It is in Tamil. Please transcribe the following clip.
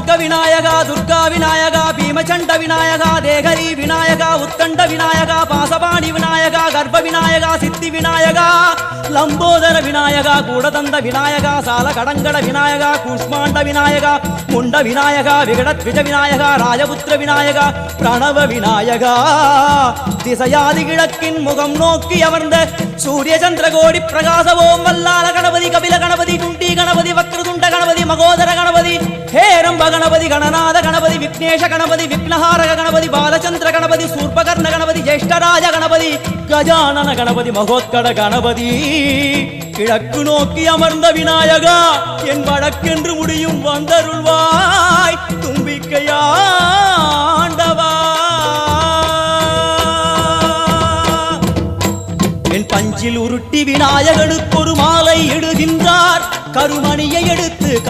கனக விநாயகா துர்கா விநாயகா பீமச்சண்ட விநாயகா தேகரி விநாயகா உத்தண்ட விநாயகா பாசபாணி விநாயகா கர்ப்ப விநாயகா சித்தி விநாயகா லம்போதர விநாயகா கூடதந்த விநாயகா சால கடங்கட விநாயகா கூஷ்மாண்ட விநாயகா முண்ட விநாயகா விகடத்விஜ விநாயகா ராஜபுத்திர விநாயகா பிரணவ விநாயகா திசையாதி கிழக்கின் முகம் நோக்கி அமர்ந்த சூரிய சந்திரகோடி பிரகாச ஓம் வல்லால கணபதி கபில கணபதி குண்டி கணபதி வக்ரதுண்ட கணபதி மகோதர கணபதி ஹேரம்ப கணபதி கணநாத கணபதி விக்னேஷ கணபதி விக்னஹாரக கணபதி பாலச்சந்திர கணபதி சூர்பகர்ண கணபதி ஜேஷ்டராஜ கணபதி கஜானன கணபதி மகோத்கட கணபதி கிழக்கு நோக்கி அமர்ந்த விநாயகா என் வழக்கென்று முடியும் வந்தருள்வாய் தும்பிக்கையாண்டவா என் பஞ்சில் உருட்டி விநாயகனுக்கு ஒரு மாலை இடுகின்றார் கருமணியை எடுத்து